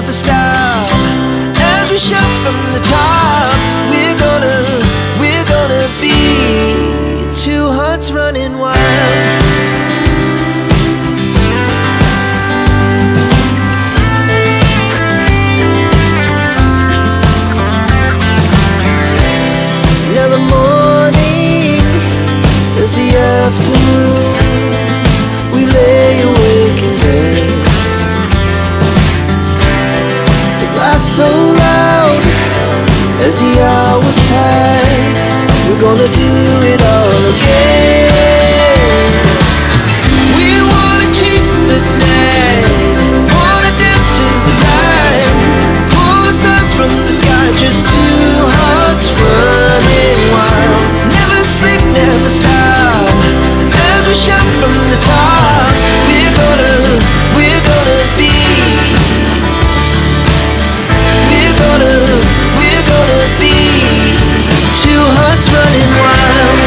never stop. As we shout from the top, we're gonna be two hearts running wild. Now the morning is the afternoon. We lay awake in bed. The laughs so loud as the hours pass. We're gonna do it all again. We wanna chase the night, wanna dance to the light, pull the stars from the sky, just two hearts running wild. Never sleep, never stop. As we shout from the top, we're gonna be. We're gonna be two hearts running wild.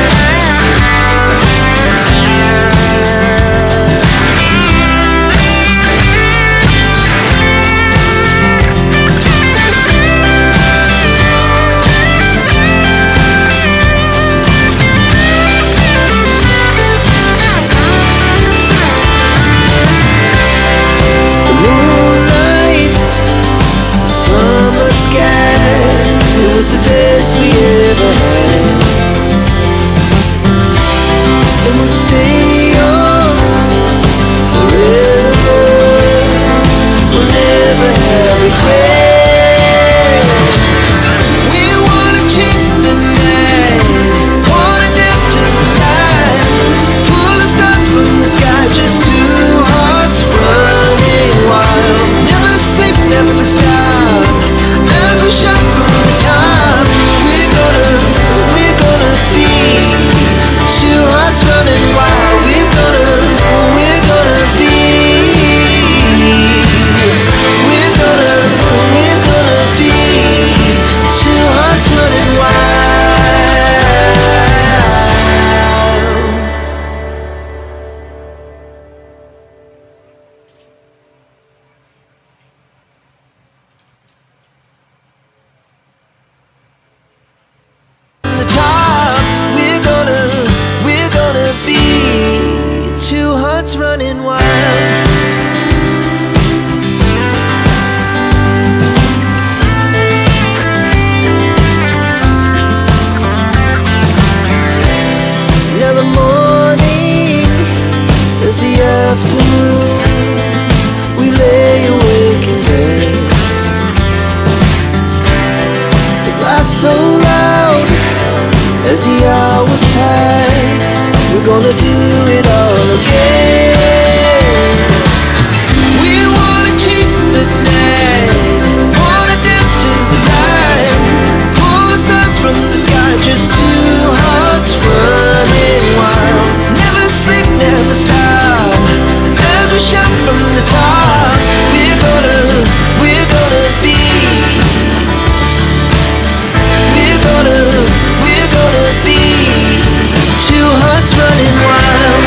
It was the best we ever had, and we'll stay on forever. We'll never have regrets. We wanna chase the night, wanna dance to the light, pull the stars from the sky, just two hearts running wild. Never sleep, never stop. As we shout from the top, we're gonna be two hearts running wild. We're gonna be. We're gonna be two hearts running wild. The top, we're gonna be two hearts running wild. Now the morning is the afternoon. We lay awake in bed. The laughs so loud as the hours pass. We're gonna do it all again. We wanna chase the night, wanna dance to the light, pull the stars from the sky, just two hearts running wild. Never sleep, never stop. As we shout from the top, we're gonna be. We're gonna be two hearts running wild.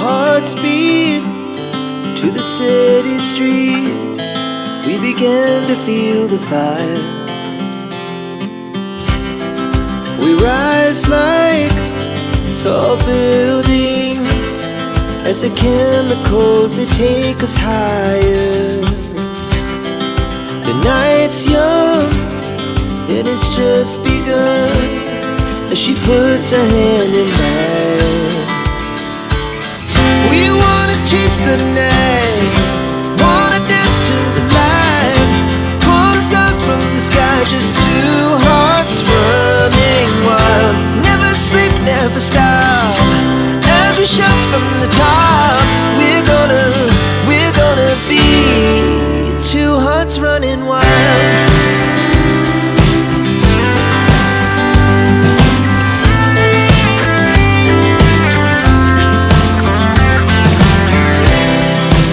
hearts beat to the city streets. We began to feel the fire. We rise like tall buildings as the chemicals, they take us higher. The night's young, and it's just begun, as she puts her hand in mine. We wanna chase the night, wanna dance to the light, pull the stars from the sky, just two hearts running wild. Never sleep, never stop, as we shout from the top. We're gonna be two hearts running wild.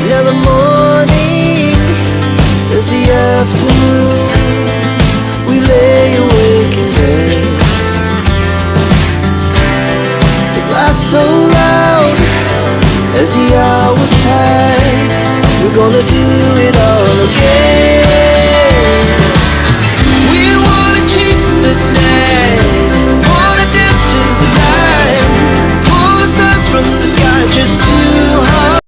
Now the morning is the afternoon. We lay awake in bed. The laugh so loud as the hours pass. We're gonna do